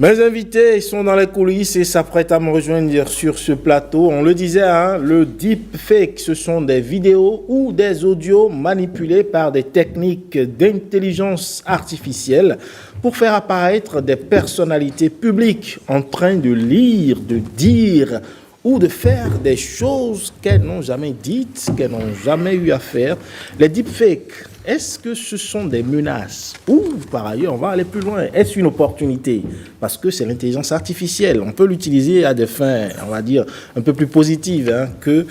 Mes invités sont dans les coulisses et s'apprêtent à me rejoindre sur ce plateau. On le disait, le deepfake, ce sont des vidéos ou des audios manipulés par des techniques d'intelligence artificielle pour faire apparaître des personnalités publiques en train de lire, de dire ou de faire des choses qu'elles n'ont jamais dites, qu'elles n'ont jamais eu à faire. Les deepfakes, est-ce que ce sont des menaces? Ou, par ailleurs, on va aller plus loin, est-ce une opportunité? Parce que c'est l'intelligence artificielle. On peut l'utiliser à des fins, on va dire, un peu plus positives que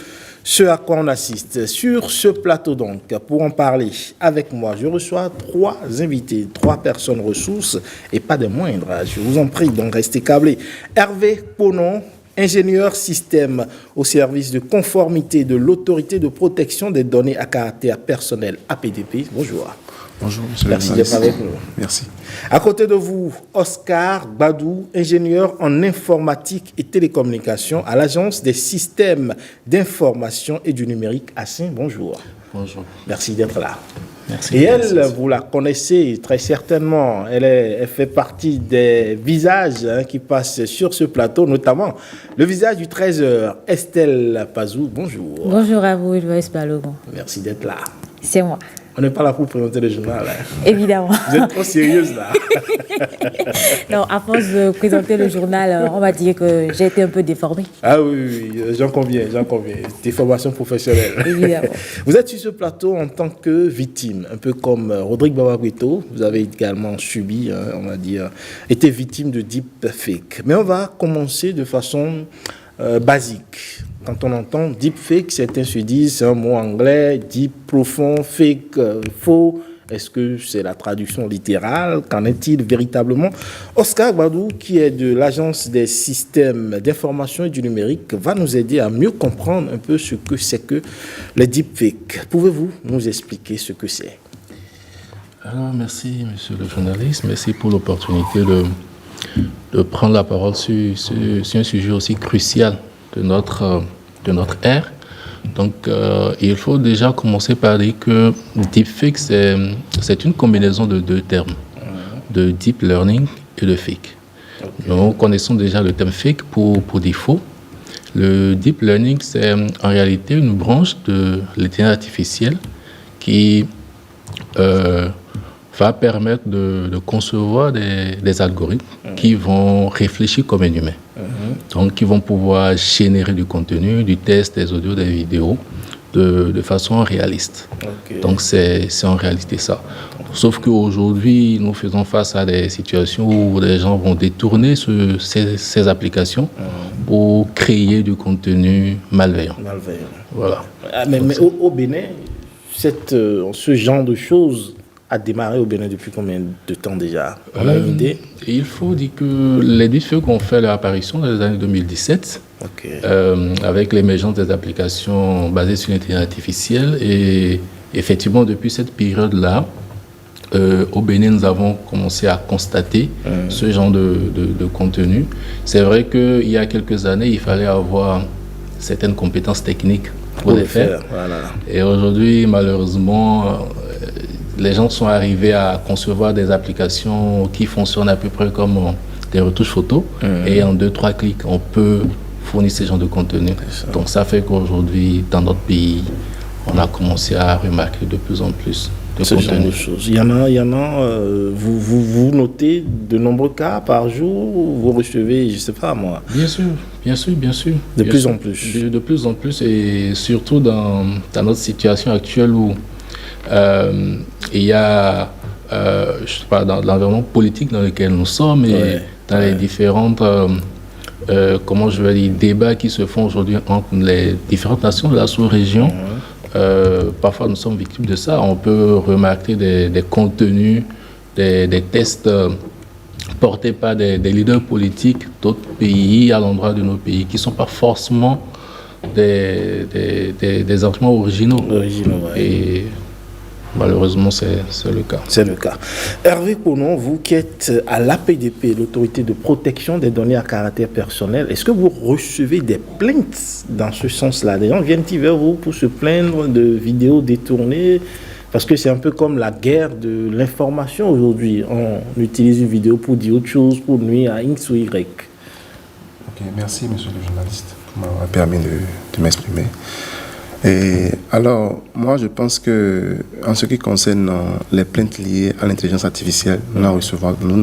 ce à quoi on assiste. Sur ce plateau, donc, pour en parler avec moi, je reçois 3 invités, 3 personnes ressources, et pas des moindres. Je vous en prie, donc restez câblés. Hervé Ponon, ingénieur système au service de conformité de l'autorité de protection des données à caractère personnel APDP. Bonjour. Bonjour, monsieur. Merci d'être avec nous. Merci. À côté de vous, Oscar Badou, ingénieur en informatique et télécommunications à l'Agence des systèmes d'information et du numérique ASSIN. Bonjour. Bonjour. Merci d'être là. Merci. Et elle, vous la connaissez très certainement. Elle fait partie des visages qui passent sur ce plateau, notamment le visage du 13h, Estelle Pazou. Bonjour. Bonjour à vous, Joyce Balogun. Merci d'être là. C'est moi. On n'est pas là pour présenter le journal. Évidemment. Vous êtes trop sérieuse là. Non, à force de présenter le journal, on va dire que j'ai été un peu déformée. Ah oui, j'en conviens. Déformation professionnelle. Évidemment. Vous êtes sur ce plateau en tant que victime, un peu comme Rodrigue Babaguito. Vous avez également subi, on va dire, été victime de deepfake. Mais on va commencer de façon basique. Quand on entend deepfake, certains se disent c'est un mot anglais, deep, profond, fake, faux. Est-ce que c'est la traduction littérale? Qu'en est-il véritablement? Oscar Badou, qui est de l'Agence des systèmes d'information et du numérique, va nous aider à mieux comprendre un peu ce que c'est que les deepfakes. Pouvez-vous nous expliquer ce que c'est? Alors, merci, monsieur le journaliste. Merci pour l'opportunité de prendre la parole sur un sujet aussi crucial de notre ère. Donc, il faut déjà commencer par dire que deepfake, c'est une combinaison de 2 termes, de deep learning et de fake. Okay. Nous connaissons déjà le terme fake pour défaut. Le deep learning, c'est en réalité une branche de l'intelligence artificielle qui va permettre de concevoir des algorithmes qui vont réfléchir comme un humain. Donc, qui vont pouvoir générer du contenu, du texte, des audios, des vidéos, de façon réaliste. Okay. Donc, c'est en réalité ça. Sauf qu'aujourd'hui, nous faisons face à des situations où les gens vont détourner ces applications pour créer du contenu malveillant. Voilà. Mais au Bénin, ce genre de choses a démarré au Bénin depuis combien de temps déjà? On a une idée? Il faut dire que les deepfakes ont fait leur apparition dans les années 2017, avec l'émergence des applications basées sur l'intelligence artificielle. Et effectivement, depuis cette période-là, au Bénin, nous avons commencé à constater ce genre de contenu. C'est vrai qu'il y a quelques années, il fallait avoir certaines compétences techniques pour les faire. Voilà. Et aujourd'hui, malheureusement, les gens sont arrivés à concevoir des applications qui fonctionnent à peu près comme des retouches photos. Et en 2-3 clics, on peut fournir ce genre de contenu. Donc ça fait qu'aujourd'hui, dans notre pays, on a commencé à remarquer de plus en plus de ce contenu. Genre de choses. Il y en a vous notez de nombreux cas par jour, vous recevez, je ne sais pas moi. Bien sûr. De plus en plus. De plus en plus, et surtout dans notre situation actuelle où il y a, je sais pas, dans l'environnement politique dans lequel nous sommes et dans les différentes, débats qui se font aujourd'hui entre les différentes nations de la sous-région. Parfois, nous sommes victimes de ça. On peut remarquer des contenus, des tests portés par des leaders politiques d'autres pays à l'endroit de nos pays qui ne sont pas forcément des arguments originaux. Et malheureusement, c'est le cas. C'est le cas. Hervé Ponon, vous qui êtes à l'APDP, l'autorité de protection des données à caractère personnel, est-ce que vous recevez des plaintes dans ce sens-là? Des gens viennent vers vous pour se plaindre de vidéos détournées, Parce que c'est un peu comme la guerre de l'information aujourd'hui. On utilise une vidéo pour dire autre chose, pour nuire à X ou Y. Ok, merci monsieur le journaliste pour m'avoir permis de m'exprimer. Et alors, moi je pense que en ce qui concerne les plaintes liées à l'intelligence artificielle, nous n'en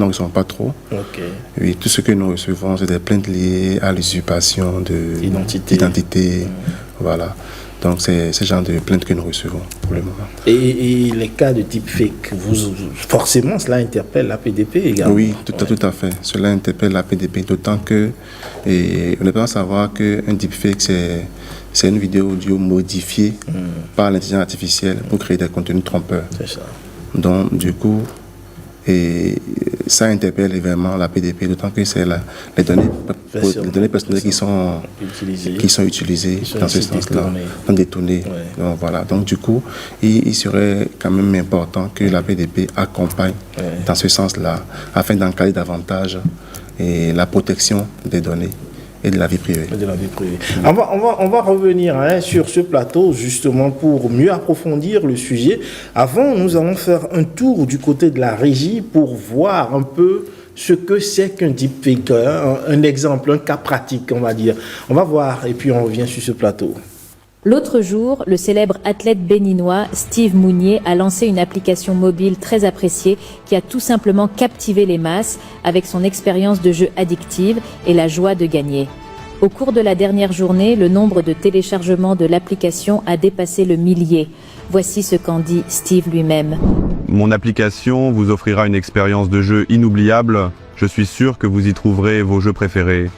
recevons pas trop. Okay. Oui, tout ce que nous recevons, c'est des plaintes liées à l'usurpation d'identité. Voilà. Donc c'est ce genre de plaintes que nous recevons pour le moment. Et les cas de deepfake, forcément cela interpelle la PDP également. Oui, tout à fait. Cela interpelle la PDP, d'autant que on doit savoir qu'un deepfake c'est une vidéo audio modifiée par l'intelligence artificielle pour créer des contenus trompeurs. C'est ça. Donc du coup, ça interpelle vraiment la PDP, d'autant que c'est les données personnelles qui sont utilisées dans ce sens-là, détournées. Ouais. Donc voilà. Donc du coup, il serait quand même important que la PDP accompagne dans ce sens-là, afin d'encadrer davantage la protection des données et de la vie privée. On va revenir sur ce plateau justement pour mieux approfondir le sujet. Avant, nous allons faire un tour du côté de la régie pour voir un peu ce que c'est qu'un deepfake, un exemple, un cas pratique, on va dire. On va voir et puis on revient sur ce plateau. L'autre jour, le célèbre athlète béninois Steve Mounier a lancé une application mobile très appréciée qui a tout simplement captivé les masses avec son expérience de jeu addictive et la joie de gagner. Au cours de la dernière journée, le nombre de téléchargements de l'application a dépassé le millier. Voici ce qu'en dit Steve lui-même. Mon application vous offrira une expérience de jeu inoubliable. Je suis sûr que vous y trouverez vos jeux préférés.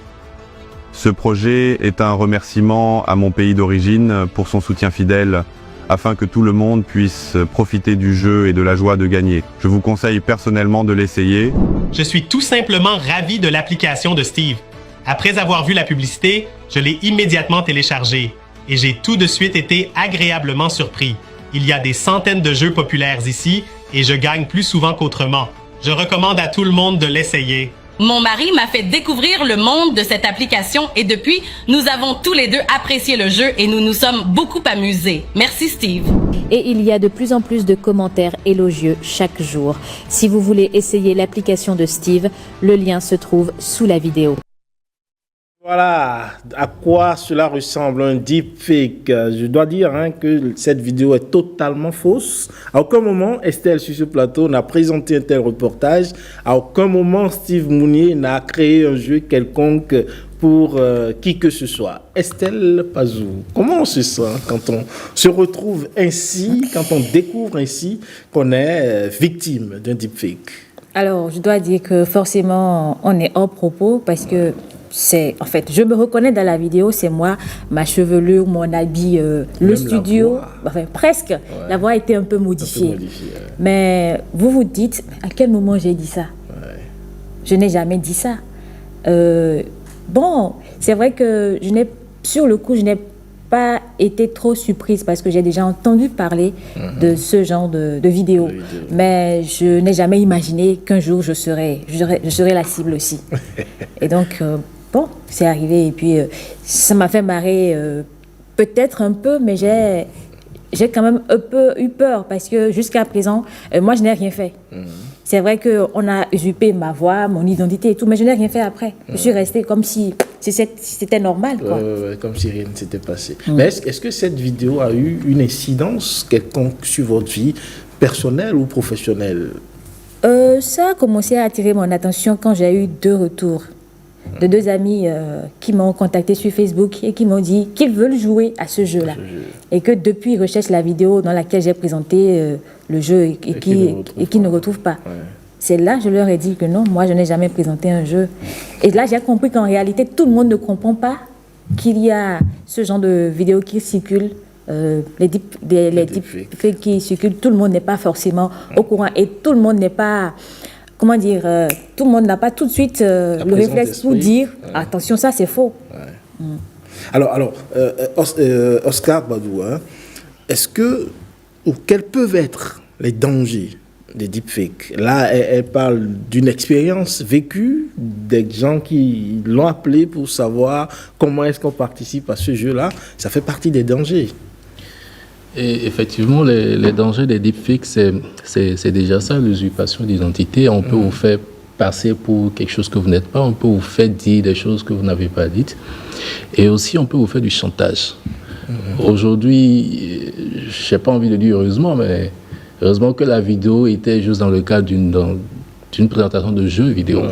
Ce projet est un remerciement à mon pays d'origine pour son soutien fidèle, afin que tout le monde puisse profiter du jeu et de la joie de gagner. Je vous conseille personnellement de l'essayer. Je suis tout simplement ravi de l'application de Steve. Après avoir vu la publicité, je l'ai immédiatement téléchargée et j'ai tout de suite été agréablement surpris. Il y a des centaines de jeux populaires ici et je gagne plus souvent qu'autrement. Je recommande à tout le monde de l'essayer. Mon mari m'a fait découvrir le monde de cette application et depuis, nous avons tous les deux apprécié le jeu et nous nous sommes beaucoup amusés. Merci Steve. Et il y a de plus en plus de commentaires élogieux chaque jour. Si vous voulez essayer l'application de Steve, le lien se trouve sous la vidéo. Voilà à quoi cela ressemble, un deepfake. Je dois dire que cette vidéo est totalement fausse. À aucun moment, Estelle sur ce plateau n'a présenté un tel reportage. À aucun moment, Steve Mounier n'a créé un jeu quelconque pour qui que ce soit. Estelle Pazou, comment on se sent quand on se retrouve ainsi, quand on découvre ainsi qu'on est victime d'un deepfake? Alors, je dois dire que forcément, on est hors propos parce que en fait, je me reconnais dans la vidéo, c'est moi, ma chevelure, mon habit, le studio, enfin presque. Ouais. La voix a été un peu modifiée. Mais vous vous dites, à quel moment j'ai dit ça? Ouais. Je n'ai jamais dit ça. Bon, c'est vrai que sur le coup, je n'ai pas été trop surprise parce que j'ai déjà entendu parler de ce genre de vidéo. Mais je n'ai jamais imaginé qu'un jour je serais la cible aussi. Et donc, bon, c'est arrivé et puis ça m'a fait marrer peut-être un peu, mais j'ai quand même un peu eu peur parce que jusqu'à présent, moi je n'ai rien fait. C'est vrai qu'on a usurpé ma voix, mon identité et tout, mais je n'ai rien fait après. Je suis restée comme si c'était normal, quoi. Comme si rien ne s'était passé. Mais est-ce que cette vidéo a eu une incidence quelconque sur votre vie personnelle ou professionnelle? Ça a commencé à attirer mon attention quand j'ai eu 2 retours de 2 amis qui m'ont contacté sur Facebook et qui m'ont dit qu'ils veulent jouer à ce jeu-là. Et que depuis, ils recherchent la vidéo dans laquelle j'ai présenté le jeu et qui ne retrouvent pas. Ouais. C'est là que je leur ai dit que non, moi je n'ai jamais présenté un jeu. Et là, j'ai compris qu'en réalité, tout le monde ne comprend pas qu'il y a ce genre de vidéos qui circulent. Les deepfakes qui circulent, tout le monde n'est pas forcément au courant et tout le monde n'est pas... Comment dire, tout le monde n'a pas tout de suite le réflexe pour dire attention, ça c'est faux. Ouais. Alors Oscar Badou, est-ce que, ou quels peuvent être les dangers des deepfakes? Là, elle parle d'une expérience vécue, des gens qui l'ont appelé pour savoir comment est-ce qu'on participe à ce jeu-là. Ça fait partie des dangers. Et effectivement, les dangers des deepfakes, c'est déjà ça, l'usurpation d'identité. On peut vous faire passer pour quelque chose que vous n'êtes pas, on peut vous faire dire des choses que vous n'avez pas dites. Et aussi, on peut vous faire du chantage. Aujourd'hui, je n'ai pas envie de dire heureusement, mais heureusement que la vidéo était juste dans le cadre d'une présentation de jeux vidéo.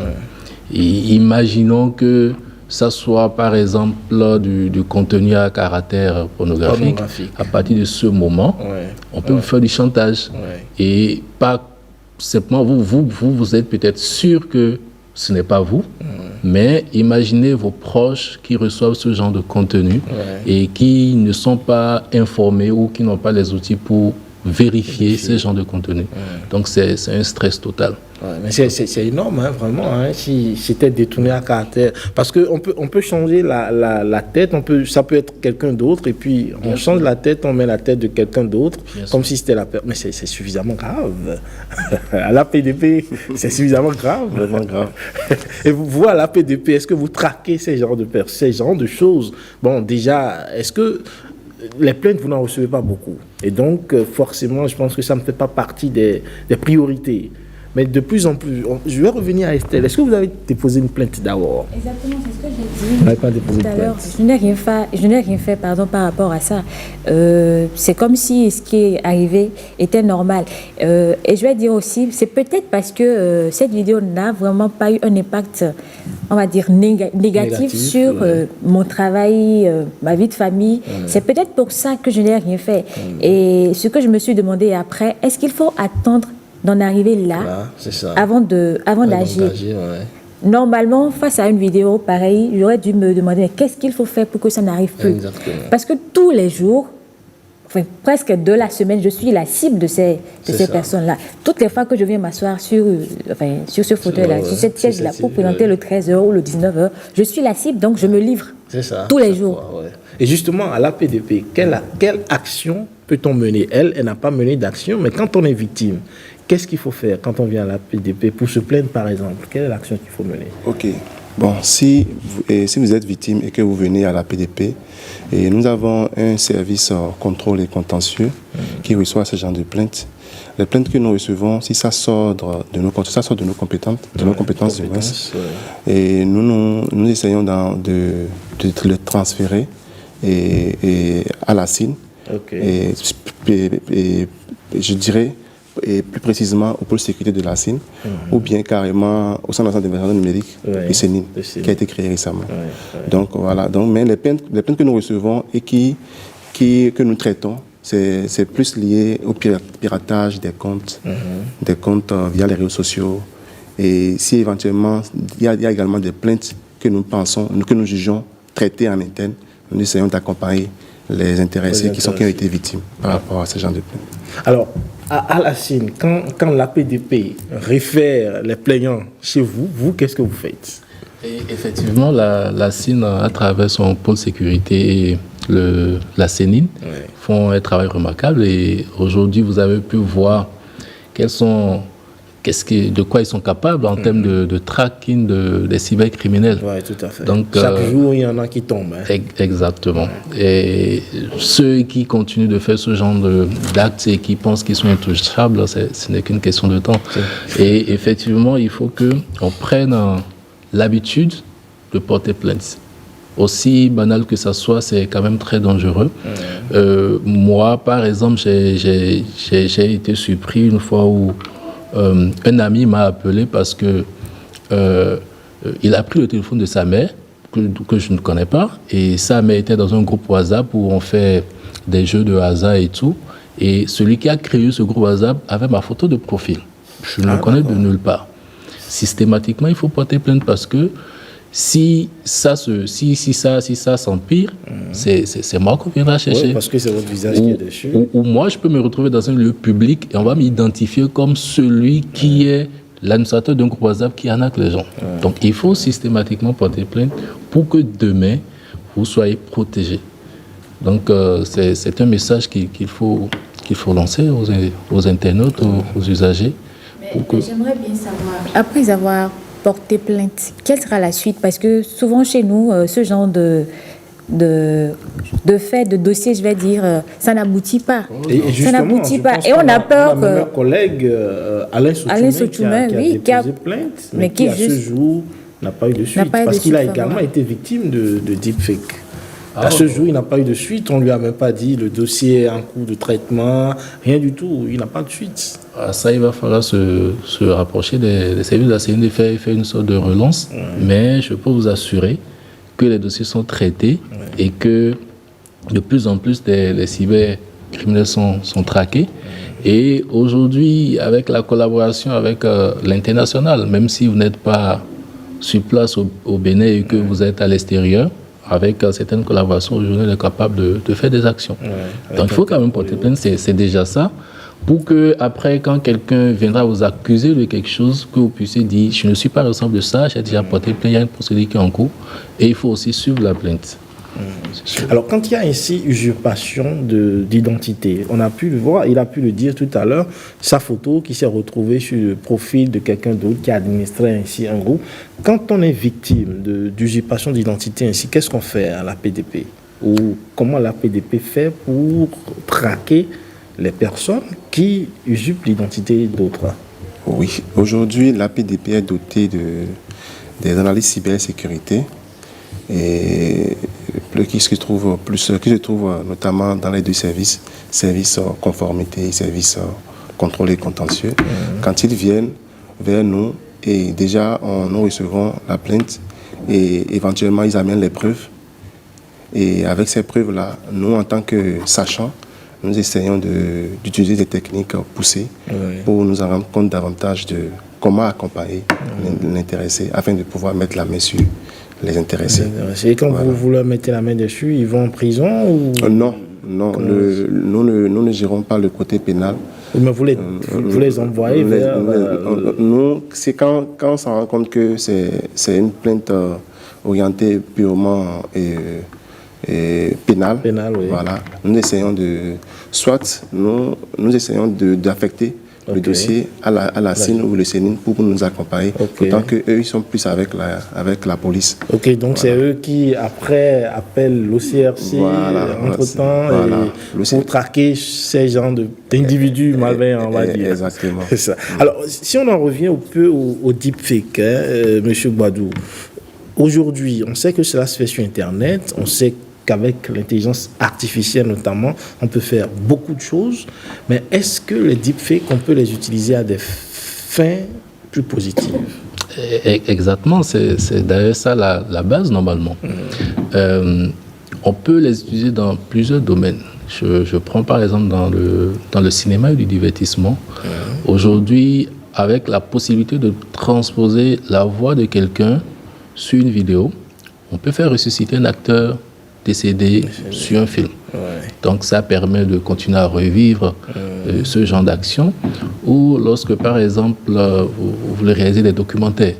Et imaginons que ça soit par exemple du contenu à caractère pornographique. À partir de ce moment, on peut vous faire du chantage. Et pas simplement, vous êtes peut-être sûr que ce n'est pas vous, mais imaginez vos proches qui reçoivent ce genre de contenu et qui ne sont pas informés ou qui n'ont pas les outils pour vérifier ce genre de contenu. Donc c'est un stress total. Mais c'est énorme, hein, vraiment, hein, si c'était détourné à caractère. Parce qu'on peut changer la tête, ça peut être quelqu'un d'autre, et puis on change la tête, on met la tête de quelqu'un d'autre, comme si c'était la personne. Mais c'est suffisamment grave. À la PDP, c'est suffisamment grave. Vraiment grave. Et vous, à la PDP, est-ce que vous traquez ces genres de choses? Bon, déjà, est-ce que les plaintes, vous n'en recevez pas beaucoup. Et donc, forcément, je pense que ça ne fait pas partie des priorités. Mais de plus en plus, je vais revenir à Estelle. Est-ce que vous avez déposé une plainte d'abord? Exactement, c'est ce que j'ai dit tout à l'heure. Je n'ai rien fait par rapport à ça. C'est comme si ce qui est arrivé était normal. Et je vais dire aussi, c'est peut-être parce que cette vidéo n'a vraiment pas eu un impact, on va dire, négatif sur mon travail, ma vie de famille. C'est peut-être pour ça que je n'ai rien fait. Et ce que je me suis demandé après, est-ce qu'il faut attendre d'en arriver là, avant d'agir. Normalement, face à une vidéo pareille, j'aurais dû me demander qu'est-ce qu'il faut faire pour que ça n'arrive plus. Exactement. Parce que tous les jours, presque de la semaine, je suis la cible de ces personnes-là. Toutes les fois que je viens m'asseoir sur ce fauteuil-là, sur cette chaise-là, pour présenter le 13h ou le 19h, je suis la cible, donc je me livre tous les jours. Et justement, à l'APDP, quelle action peut-on mener? Elle n'a pas mené d'action, mais quand on est victime, qu'est-ce qu'il faut faire quand on vient à la PDP pour se plaindre, par exemple? Quelle est l'action qu'il faut mener? Ok. Bon, si vous êtes victime et que vous venez à la PDP, et nous avons un service contrôle et contentieux qui reçoit ce genre de plaintes. Les plaintes que nous recevons, si ça sort de nos compétences, et nous essayons de le transférer à la CIN. Et je dirais, et plus précisément au pôle sécurité de la CIN, ou bien carrément au Centre national d'investigation numérique, CNIN, qui a été créé récemment. Donc voilà. Mais les plaintes que nous recevons et que nous traitons, c'est plus lié au piratage des comptes via les réseaux sociaux. Et si éventuellement il y a également des plaintes que nous jugeons traitées en interne, nous essayons d'accompagner les intéressés qui ont été victimes par rapport à ce genre de plaintes. Alors, à la CIN, quand l'APDP réfère les plaignants chez vous, qu'est-ce que vous faites? Et effectivement, la CIN, à travers son pôle sécurité et la CNIN, font un travail remarquable. Et aujourd'hui, vous avez pu voir de quoi ils sont capables en termes de tracking des cybercriminels. Oui, tout à fait. Donc, chaque jour, il y en a qui tombent. Hein. Exactement. Et ceux qui continuent de faire ce genre d'actes et qui pensent qu'ils sont intouchables, ce n'est qu'une question de temps. Et effectivement, il faut qu'on prenne l'habitude de porter plainte. Aussi banal que ça soit, c'est quand même très dangereux. Moi, par exemple, j'ai été surpris une fois où un ami m'a appelé parce que il a pris le téléphone de sa mère, que je ne connais pas, et sa mère était dans un groupe WhatsApp où on fait des jeux de hasard et tout, et celui qui a créé ce groupe WhatsApp avait ma photo de profil. Je ne le connais de nulle part. Systématiquement, il faut porter plainte parce que si ça s'empire, c'est moi qu'on viendra chercher. Oui, parce que c'est votre visage qui est dessus. Ou moi, je peux me retrouver dans un lieu public et on va m'identifier comme celui qui est l'administrateur d'un groupe WhatsApp qui arnaque les gens. Donc, il faut systématiquement porter plainte pour que demain, vous soyez protégés. Donc, c'est un message qu'il faut lancer aux internautes, aux usagers. J'aimerais bien savoir, après avoir porter plainte, quelle sera la suite? Parce que souvent chez nous, ce genre faits, de dossiers, je vais dire, ça n'aboutit pas. Ça n'aboutit pas. Et on a peur que... Notre collègue Alain Soutoumé qui a déposé plainte, mais qui à ce jour n'a pas eu de suite. Parce qu'il a également été victime de deepfake. À ce jour, il n'a pas eu de suite. On ne lui a même pas dit le dossier est en cours de traitement, rien du tout. Il n'a pas de suite. Ça, il va falloir se rapprocher des services de la CNDF et faire une sorte de relance. Mais je peux vous assurer que les dossiers sont traités et que de plus en plus les cybercriminels sont traqués. Et aujourd'hui, avec la collaboration avec l'international, même si vous n'êtes pas sur place au Bénin et que vous êtes à l'extérieur, avec certaines collaborations, aujourd'hui, on est capable de faire des actions. Donc, il faut quand même porter plainte, c'est déjà ça, pour que après, quand quelqu'un viendra vous accuser de quelque chose, que vous puissiez dire, je ne suis pas responsable de ça, j'ai déjà porté plainte, il y a une procédure qui est en cours, et il faut aussi suivre la plainte. Alors, quand il y a ainsi usurpation d'identité, on a pu le voir, il a pu le dire tout à l'heure, sa photo qui s'est retrouvée sur le profil de quelqu'un d'autre qui administrait ainsi un groupe. Quand on est victime d'usurpation d'identité ainsi, qu'est-ce qu'on fait à la PDP? Ou comment la PDP fait pour traquer les personnes qui usurpent l'identité d'autres? Oui, aujourd'hui, la PDP est dotée des analyses cybersécurité et qui se trouve notamment dans les deux services conformité et service contrôle et contentieux. Quand ils viennent vers nous, et déjà nous recevons la plainte et éventuellement ils amènent les preuves. Et avec ces preuves-là, nous en tant que sachants, nous essayons d'utiliser des techniques poussées pour nous en rendre compte davantage de comment accompagner l'intéressé afin de pouvoir mettre la main sur les intéressés. Et quand vous leur mettez la main dessus, ils vont en prison ou... Non. Nous ne gérons pas le côté pénal. Mais vous les envoyez vers... Nous, c'est quand on s'en rend compte que c'est une plainte orientée purement pénale. Oui. Voilà. Nous essayons d'affecter le dossier à la CIN ou le CENIN pour nous accompagner. Autant qu'eux, ils sont plus avec la police. Ok, donc c'est eux qui, après, appellent l'OCRC entre-temps pour traquer ces genres d'individus malveillants, on va dire. Exactement. C'est ça. Alors, si on en revient un peu au deepfake, M. Gbadou, aujourd'hui, on sait que cela se fait sur Internet, on sait qu'avec l'intelligence artificielle notamment, on peut faire beaucoup de choses, mais est-ce que les deepfakes, on peut les utiliser à des fins plus positives? Exactement, c'est d'ailleurs ça la base normalement. On peut les utiliser dans plusieurs domaines. Je prends par exemple dans le cinéma et du divertissement. Aujourd'hui, avec la possibilité de transposer la voix de quelqu'un sur une vidéo, on peut faire ressusciter un acteur décédé sur un film. Donc ça permet de continuer à revivre ce genre d'action. Ou lorsque par exemple vous voulez réaliser des documentaires.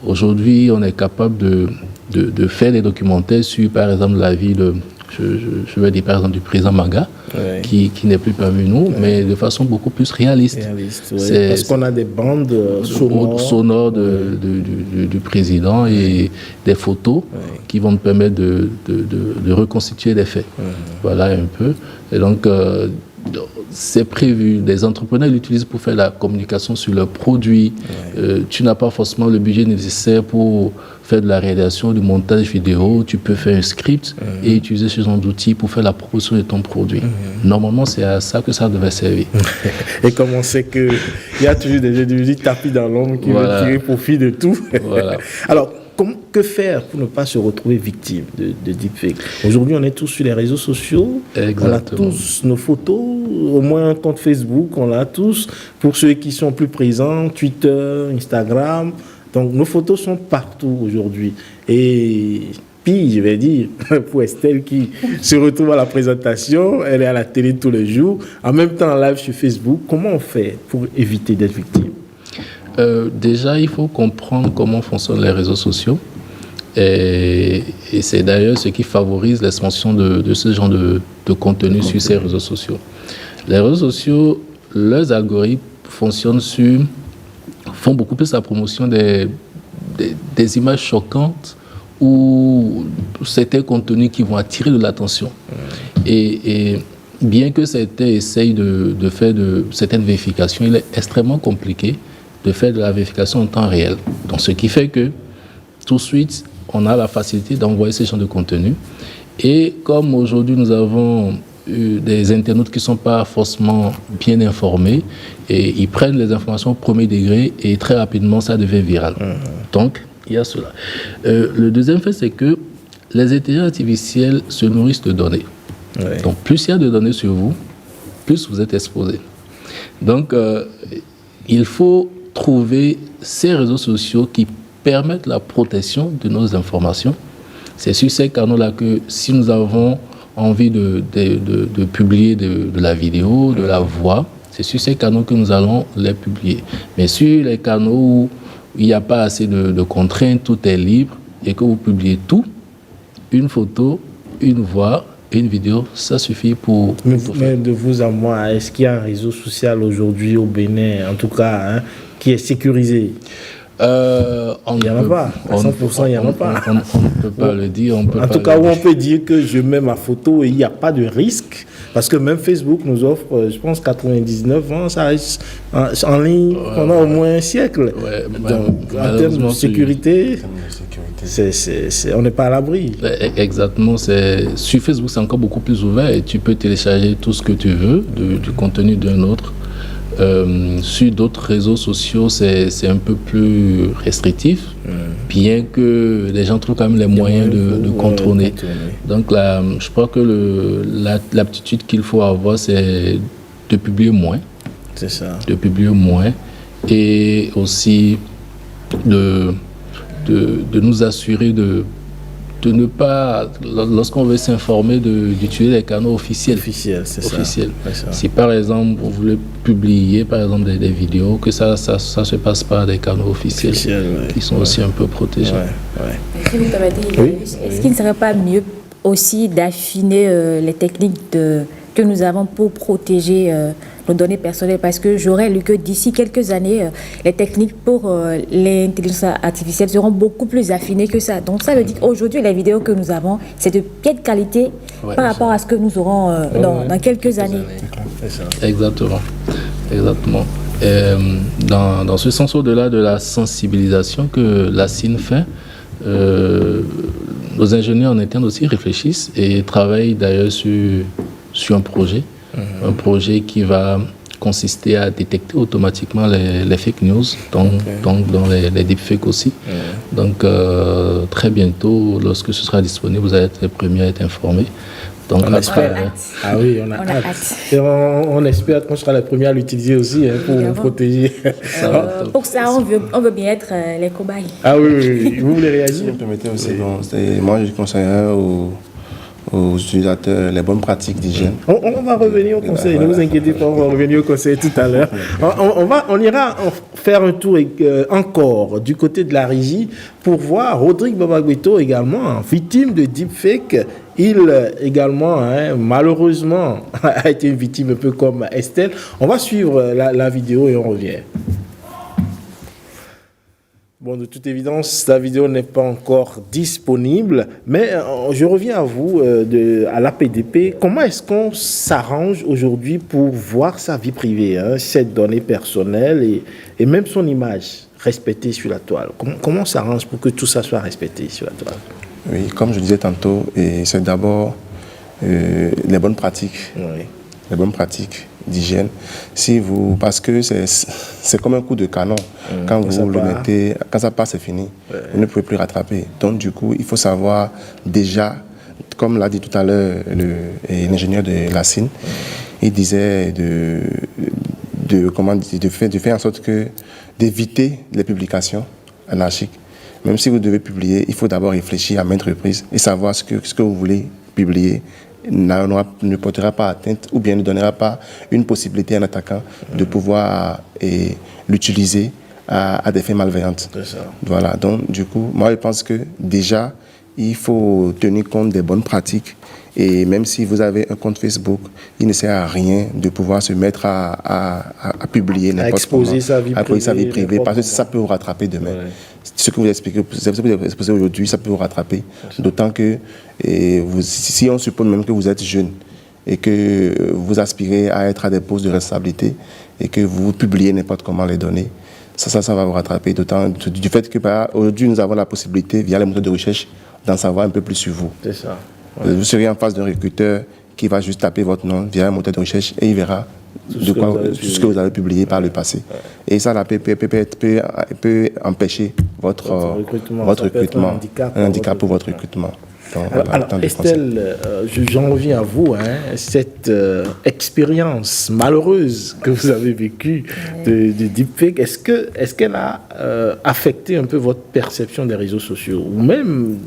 Aujourd'hui on est capable de faire des documentaires sur par exemple la vie de, je vais dire par exemple du président Manga, qui n'est plus parmi nous, mais de façon beaucoup plus réaliste. Parce qu'on a des bandes sonores du président et des photos qui vont nous permettre de reconstituer des faits. Voilà un peu. Et donc, c'est prévu. Les entrepreneurs l'utilisent pour faire la communication sur leurs produits. Tu n'as pas forcément le budget nécessaire pour faire de la réalisation, du montage vidéo. Tu peux faire un script et utiliser ce genre d'outils pour faire la promotion de ton produit. Normalement, c'est à ça que ça devait servir. Et comme on sait qu'il y a toujours des individus tapis dans l'ombre qui veulent tirer profit de tout. Alors, que faire pour ne pas se retrouver victime de deepfake? Aujourd'hui, on est tous sur les réseaux sociaux. Exactement. On a tous nos photos, au moins un compte Facebook, on l'a tous. Pour ceux qui sont plus présents, Twitter, Instagram. Donc, nos photos sont partout aujourd'hui. Et puis, je vais dire, pour Estelle qui se retrouve à la présentation, elle est à la télé tous les jours, en même temps en live sur Facebook, comment on fait pour éviter d'être victime? Déjà, il faut comprendre comment fonctionnent les réseaux sociaux. Et c'est d'ailleurs ce qui favorise l'expansion de ce genre de contenu sur ces réseaux sociaux. Les réseaux sociaux, leurs algorithmes font beaucoup plus la promotion des images choquantes ou certains contenus qui vont attirer de l'attention. Et bien que certains essayent de faire certaines vérifications, il est extrêmement compliqué de faire de la vérification en temps réel. Donc, ce qui fait que tout de suite, on a la facilité d'envoyer ce genre de contenu. Et comme aujourd'hui, nous avons des internautes qui ne sont pas forcément bien informés, et ils prennent les informations au premier degré et très rapidement, ça devient viral. Donc, il y a cela. Le deuxième fait, c'est que les intelligences artificielles se nourrissent de données. Ouais. Donc, plus il y a de données sur vous, plus vous êtes exposé. Donc, il faut trouver ces réseaux sociaux qui permettent la protection de nos informations. C'est sur ces canaux-là que si nous avons envie de publier de la vidéo, de la voix, c'est sur ces canaux que nous allons les publier. Mais sur les canaux où il n'y a pas assez de contraintes, tout est libre, et que vous publiez tout, une photo, une voix, une vidéo, ça suffit pour... Mais de vous à moi, est-ce qu'il y a un réseau social aujourd'hui au Bénin, en tout cas, hein, qui est sécurisé? Il n'y en a pas. À 100%, il n'y en a pas. On ne peut pas le dire. En tout cas, où on peut dire que je mets ma photo et il n'y a pas de risque. Parce que même Facebook nous offre, je pense, 99 ans, ça reste en ligne pendant au moins un siècle. Ouais, donc, en termes de sécurité, on n'est pas à l'abri. Exactement. Sur Facebook, c'est encore beaucoup plus ouvert et tu peux télécharger tout ce que tu veux du contenu d'un autre. Sur d'autres réseaux sociaux, c'est un peu plus restrictif, bien que les gens trouvent quand même les moyens de contourner. Donc là, je crois que l'aptitude qu'il faut avoir, c'est de publier moins. C'est ça. De publier moins et aussi de nous assurer de ne pas, lorsqu'on veut s'informer, d'utiliser les canaux officiels. Officiels, c'est ça. Si par exemple, vous voulez publier par exemple des vidéos, que ça se passe par des canaux officiels qui sont aussi un peu protégés. Si vous permettez, est-ce qu'il ne serait pas mieux aussi d'affiner les techniques que nous avons pour protéger nos données personnelles, parce que j'aurais lu que d'ici quelques années, les techniques pour l'intelligence artificielle seront beaucoup plus affinées que ça. Donc ça veut dire qu'aujourd'hui, les vidéos que nous avons, c'est de piètre qualité par rapport à ce que nous aurons dans quelques années. Exactement. Et, dans ce sens, au-delà de la sensibilisation que la CIN fait, nos ingénieurs en interne aussi réfléchissent et travaillent d'ailleurs sur un projet. Un projet qui va consister à détecter automatiquement les fake news, donc dans les deepfakes aussi. Donc très bientôt, lorsque ce sera disponible, vous allez être les premiers à être informés. Donc, on espère. Ah oui, on a hâte. Et on espère qu'on sera les premiers à l'utiliser aussi pour vous protéger. Pour ça, on veut bien être les cobayes. Ah oui. Vous voulez réagir? Si vous me permettez aussi, moi je conseillerais aux utilisateurs les bonnes pratiques d'hygiène. On va revenir au conseil, ne vous inquiétez pas, on va revenir au conseil tout à l'heure. On ira faire un tour encore du côté de la régie pour voir Rodrigue Babagbeto également, victime de deepfake. Il également, malheureusement, a été une victime un peu comme Estelle. On va suivre la vidéo et on revient. Bon, de toute évidence, la vidéo n'est pas encore disponible, mais je reviens à vous, à l'APDP. Comment est-ce qu'on s'arrange aujourd'hui pour voir sa vie privée, ses données personnelles et même son image respectée sur la toile? Comment on s'arrange pour que tout ça soit respecté sur la toile? Oui, comme je disais tantôt, c'est d'abord les bonnes pratiques. Oui. Les bonnes pratiques d'hygiène. Parce que c'est comme un coup de canon. Quand vous le mettez, quand ça passe, c'est fini. Vous ne pouvez plus rattraper. Donc, du coup, il faut savoir déjà, comme l'a dit tout à l'heure l'ingénieur de la CIN, il disait de faire en sorte d'éviter les publications anarchiques. Même si vous devez publier, il faut d'abord réfléchir à maintes reprises et savoir ce que vous voulez publier ne portera pas atteinte ou bien ne donnera pas une possibilité à un attaquant de pouvoir l'utiliser à des fins malveillantes. C'est ça. Voilà, donc du coup, moi je pense que déjà, il faut tenir compte des bonnes pratiques. Et même si vous avez un compte Facebook, il ne sert à rien de pouvoir se mettre à publier n'importe comment. À exposer sa vie privée, parce que ça peut vous rattraper demain. Ouais. Ce que vous expliquez aujourd'hui, ça peut vous rattraper. D'autant que si on suppose même que vous êtes jeune et que vous aspirez à être à des postes de responsabilité et que vous publiez n'importe comment les données, ça va vous rattraper. D'autant du fait que aujourd'hui, nous avons la possibilité, via les moteurs de recherche, d'en savoir un peu plus sur vous. C'est ça. Ouais. Vous serez en face d'un recruteur qui va juste taper votre nom via un moteur de recherche et il verra tout ce que vous avez publié par le passé. Ouais. Et ça peut empêcher votre recrutement, un handicap pour votre recrutement. Donc, alors Estelle, j'en reviens à vous, cette expérience malheureuse que vous avez vécue de deepfake, est-ce qu'elle a affecté un peu votre perception des réseaux sociaux ou même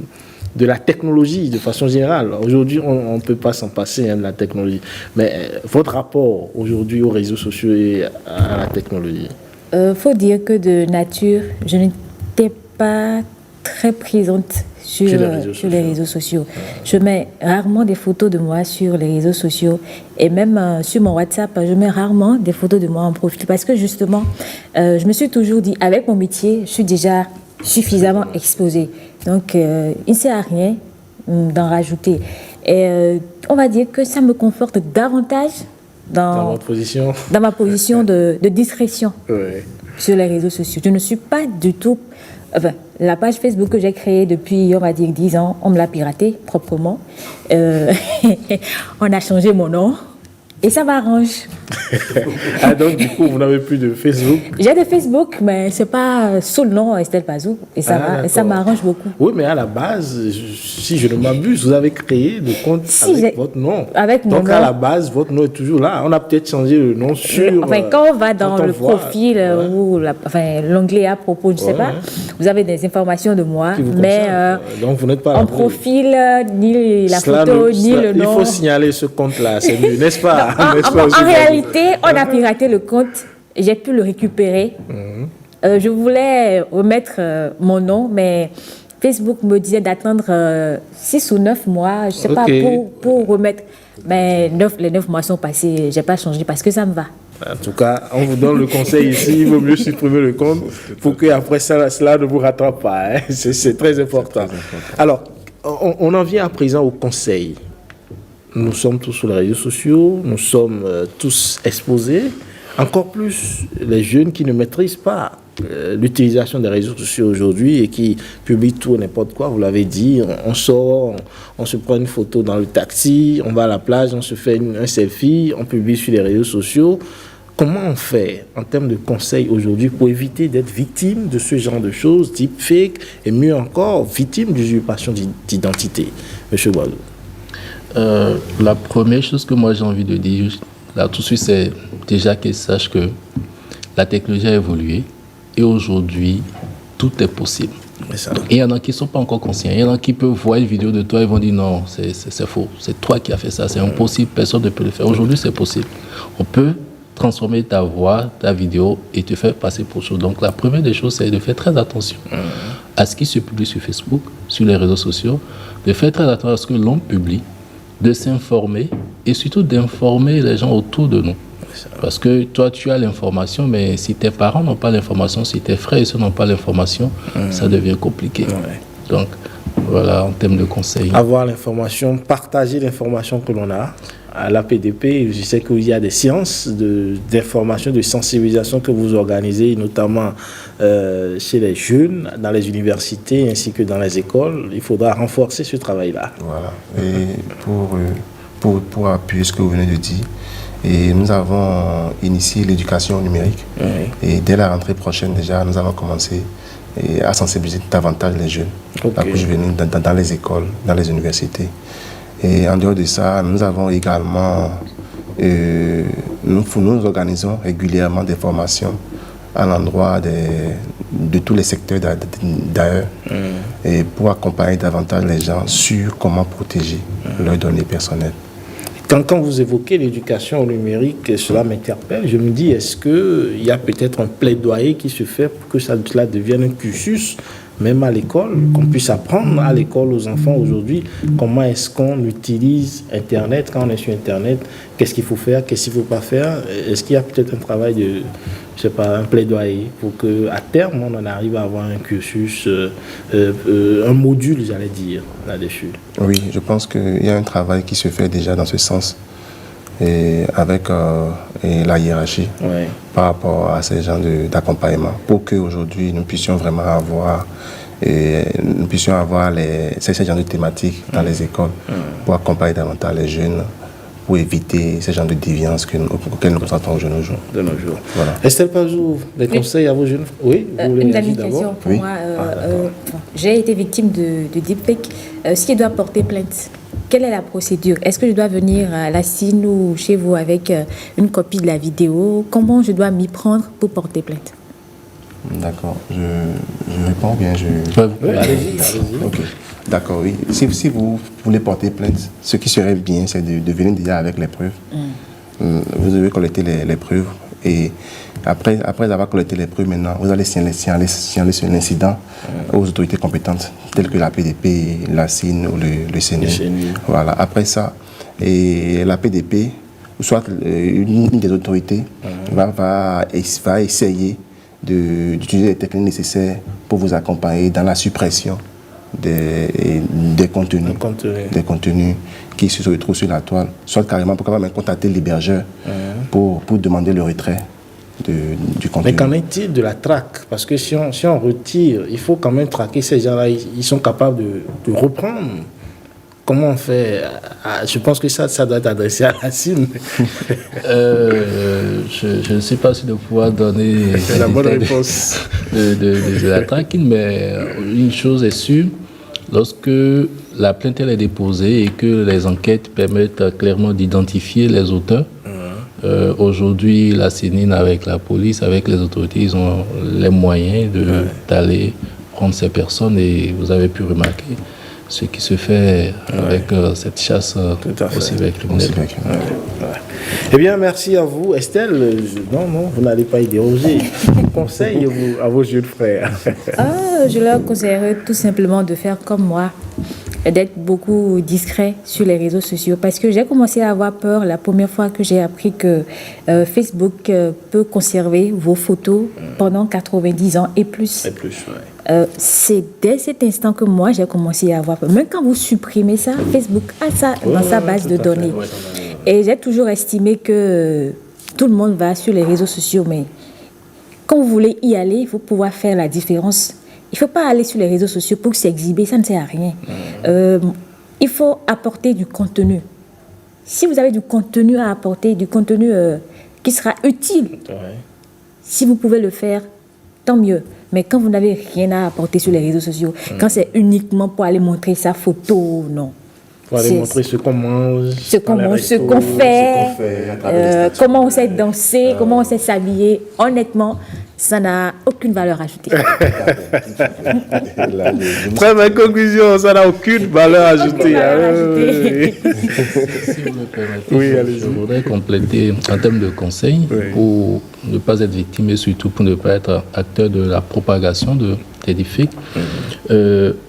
de la technologie de façon générale? Aujourd'hui, on ne peut pas s'en passer de la technologie, mais votre rapport aujourd'hui aux réseaux sociaux et à la technologie? Faut dire que de nature, je n'étais pas très présente sur les réseaux sociaux. Ouais. Je mets rarement des photos de moi sur les réseaux sociaux et même sur mon WhatsApp, je mets rarement des photos de moi en profil parce que justement, je me suis toujours dit, avec mon métier, je suis déjà suffisamment exposée. Donc, il ne sert à rien d'en rajouter. Et on va dire que ça me conforte davantage dans ma position de discrétion sur les réseaux sociaux. Je ne suis pas du tout... Enfin, la page Facebook que j'ai créée depuis, on va dire, 10 ans, on me l'a piratée proprement. On a changé mon nom et ça m'arrange. Ah, donc du coup, vous n'avez plus de Facebook? J'ai de Facebook, mais ce n'est pas sous le nom Estelle Pazou et ça m'arrange beaucoup. Oui, mais à la base, si je ne m'abuse, vous avez créé le compte avec votre nom. Avec mon nom. Donc à la base, votre nom est toujours là. On a peut-être changé le nom sur... Enfin, quand on va dans le profil ou l'onglet à propos, je ne sais pas, vous avez des informations de moi, mais donc vous n'êtes pas en profil, ni la photo, ni le nom. Il faut signaler ce compte-là, c'est mieux, n'est-ce pas? En réalité, on a piraté le compte, j'ai pu le récupérer. Je voulais remettre mon nom, mais Facebook me disait d'attendre 6 ou 9 mois, je ne sais pas, pour remettre. Mais les 9 mois sont passés, je n'ai pas changé parce que ça me va. En tout cas, on vous donne le conseil ici, il vaut mieux supprimer le compte pour qu'après cela ne vous rattrape pas. C'est très important. Alors, on en vient à présent au conseil. Nous sommes tous sur les réseaux sociaux, nous sommes tous exposés. Encore plus les jeunes qui ne maîtrisent pas l'utilisation des réseaux sociaux aujourd'hui et qui publient tout et n'importe quoi. Vous l'avez dit, on sort, on se prend une photo dans le taxi, on va à la plage, on se fait un selfie, on publie sur les réseaux sociaux. Comment on fait en termes de conseils aujourd'hui pour éviter d'être victime de ce genre de choses, deepfake, et mieux encore, victime d'usurpation d'identité? Monsieur Boileau. La première chose que moi j'ai envie de dire là tout de suite, c'est déjà qu'ils sachent que la technologie a évolué et aujourd'hui tout est possible. Et il y en a qui ne sont pas encore conscients. Il y en a qui peuvent voir une vidéo de toi et vont dire non, c'est faux, c'est toi qui as fait ça, c'est impossible, personne ne peut le faire. Aujourd'hui c'est possible. On peut transformer ta voix, ta vidéo et te faire passer pour chose. Donc la première des choses, c'est de faire très attention à ce qui se publie sur Facebook, sur les réseaux sociaux, de faire très attention à ce que l'on publie, de s'informer et surtout d'informer les gens autour de nous. Parce que toi, tu as l'information, mais si tes parents n'ont pas l'information, si tes frères et soeurs n'ont pas l'information, ça devient compliqué. Donc, voilà, en termes de conseils. Avoir l'information, partager l'information que l'on a. À l'APDP, je sais qu'il y a des séances d'information, de sensibilisation que vous organisez, notamment chez les jeunes, dans les universités ainsi que dans les écoles. Il faudra renforcer ce travail-là. Voilà. Et pour appuyer ce que vous venez de dire, et nous avons initié l'éducation numérique. Et dès la rentrée prochaine, déjà, nous allons commencer à sensibiliser davantage les jeunes à couche juvénile dans les écoles, dans les universités. Et en dehors de ça, nous avons également, nous organisons régulièrement des formations à l'endroit de tous les secteurs d'ailleurs, et pour accompagner davantage les gens sur comment protéger leurs données personnelles. Quand vous évoquez l'éducation numérique, cela m'interpelle. Je me dis, est-ce qu'il y a peut-être un plaidoyer qui se fait pour que cela devienne un cursus même à l'école, qu'on puisse apprendre à l'école aux enfants aujourd'hui comment est-ce qu'on utilise Internet, quand on est sur Internet, qu'est-ce qu'il faut faire, qu'est-ce qu'il ne faut pas faire. Est-ce qu'il y a peut-être un travail de, je sais pas, un plaidoyer pour qu'à terme, on en arrive à avoir un cursus, un module, j'allais dire, là-dessus? Oui, je pense qu'il y a un travail qui se fait déjà dans ce sens, et avec la hiérarchie par rapport à ces genres d'accompagnement, pour qu'aujourd'hui nous puissions vraiment avoir ces genres de thématiques dans les écoles, pour accompagner davantage les jeunes, pour éviter ces genres de déviances auxquelles nous présentons de nos jours. Voilà. Estelle Pazou, des conseils à vos jeunes? Oui, vous voulez réagir d'abord? Pour moi, j'ai été victime de deepfake. Si je dois porter plainte, quelle est la procédure? Est-ce que je dois venir à la CIN ou chez vous avec une copie de la vidéo? Comment je dois m'y prendre pour porter plainte? D'accord, je réponds bien. Allez-y. Ok, d'accord, oui. Si vous voulez porter plainte, ce qui serait bien, c'est de venir déjà avec les preuves. Vous devez collecter les preuves, et après avoir collecté les preuves, maintenant, vous allez signaler sur l'incident aux autorités compétentes, telles que la PDP, la CIN ou le CNU. Voilà. Après ça, et la PDP, ou soit une des autorités, va essayer d'utiliser les techniques nécessaires pour vous accompagner dans la suppression des contenus qui se retrouvent sur la toile, soit carrément pour même contacter l'hébergeur pour demander le retrait du contenu. Mais qu'en est-il de la traque? Parce que si on retire, il faut quand même traquer ces gens-là, ils sont capables de reprendre. Comment on fait? Je pense que ça doit être adressé à la CIN. Je ne sais pas si de pouvoir donner la bonne réponse de la tracking, mais une chose est sûre, lorsque la plainte est déposée et que les enquêtes permettent clairement d'identifier les auteurs, aujourd'hui la CIN avec la police, avec les autorités, ils ont les moyens d'aller prendre ces personnes, et vous avez pu remarquer ce qui se fait avec cette chasse au cybercriminel. Eh bien, merci à vous. Estelle, non, vous n'allez pas y déroger. Conseil à vos jeunes frères? Je leur conseillerais tout simplement de faire comme moi, d'être beaucoup discret sur les réseaux sociaux, parce que j'ai commencé à avoir peur la première fois que j'ai appris que Facebook peut conserver vos photos pendant 90 ans et plus. C'est dès cet instant que moi j'ai commencé à avoir peur. Même quand vous supprimez ça, Facebook a ça dans sa base de données. Et j'ai toujours estimé que tout le monde va sur les réseaux sociaux, mais quand vous voulez y aller, il faut pouvoir faire la différence. Il ne faut pas aller sur les réseaux sociaux pour s'exhiber, ça ne sert à rien. Il faut apporter du contenu. Si vous avez du contenu à apporter, du contenu qui sera utile, si vous pouvez le faire, tant mieux. Mais quand vous n'avez rien à apporter sur les réseaux sociaux, quand c'est uniquement pour aller montrer sa photo, non. Pour aller montrer ce qu'on mange, ce qu'on fait, comment on sait danser, comment on sait s'habiller, honnêtement, ça n'a aucune valeur ajoutée. Très belle conclusion, ça n'a aucune valeur ajoutée. Si vous me permettez, je voudrais compléter en termes de conseils pour ne pas être victime et surtout pour ne pas être acteur de la propagation des deepfakes.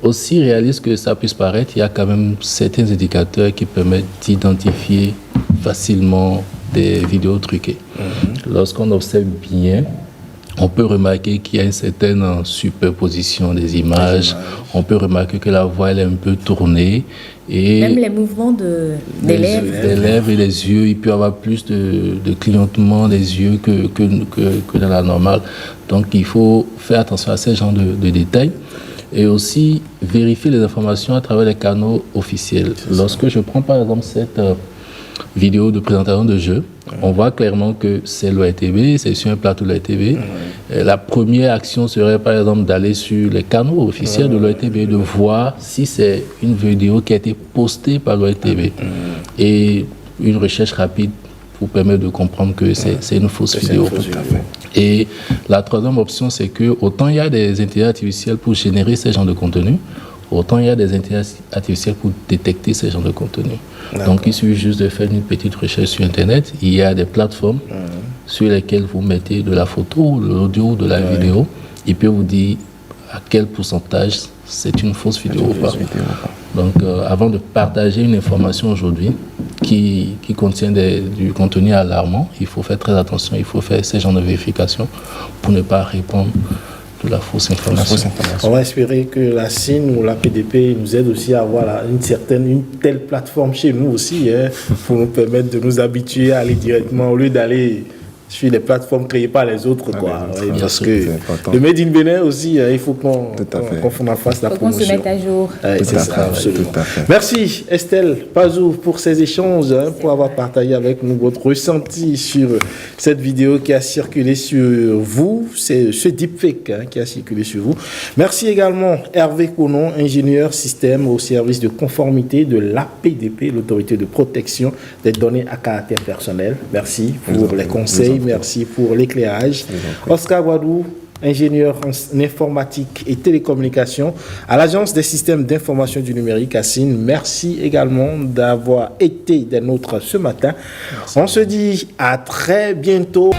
Aussi réaliste que ça puisse paraître, il y a quand même certains indicateurs qui permettent d'identifier facilement des vidéos truquées. Lorsqu'on observe bien, on peut remarquer qu'il y a une certaine superposition des images. On peut remarquer que la voix elle est un peu tournée. Et même les mouvements des lèvres. Des lèvres et les yeux, il peut y avoir plus de clignotement des yeux que dans la normale. Donc il faut faire attention à ces genres de détails. Et aussi vérifier les informations à travers les canaux officiels. Lorsque je prends par exemple cette vidéo de présentation de jeu, on voit clairement que c'est l'ORTB, c'est sur un plateau de l'ORTB. La première action serait par exemple d'aller sur les canaux officiels de l'ORTB, de voir si c'est une vidéo qui a été postée par l'ORTB. Et une recherche rapide vous permet de comprendre que c'est une fausse vidéo. Et la troisième option, c'est que autant il y a des intelligences artificielles pour générer ce genre de contenu, autant il y a des intelligences artificielles pour détecter ce genre de contenu. Donc il suffit juste de faire une petite recherche sur Internet. Il y a des plateformes sur lesquelles vous mettez de la photo, de l'audio, de la vidéo. Il peut vous dire à quel pourcentage c'est une fausse vidéo ou pas. Donc, avant de partager une information aujourd'hui qui contient du contenu alarmant, il faut faire très attention, il faut faire ce genre de vérification pour ne pas répondre de la fausse information. On va espérer que la CIN ou la PDP nous aide aussi à avoir une telle plateforme chez nous aussi, pour nous permettre de nous habituer à aller directement au lieu d'aller sur les plateformes créées par les autres. Parce que le Made in Bénin aussi, il faut qu'on en fasse la promotion. Il faut qu'on se mette à jour. Tout à fait. Merci Estelle Pazou pour ces échanges, pour avoir partagé avec nous votre ressenti sur cette vidéo qui a circulé sur vous, c'est ce deepfake qui a circulé sur vous. Merci également Hervé Conon, ingénieur système au service de conformité de l'APDP, l'autorité de protection des données à caractère personnel. Merci pour les conseils. Merci pour l'éclairage. Oscar Wadou, ingénieur en informatique et télécommunications à l'Agence des systèmes d'information du numérique à CIN. Merci également d'avoir été des nôtres ce matin. Merci. On se dit à très bientôt.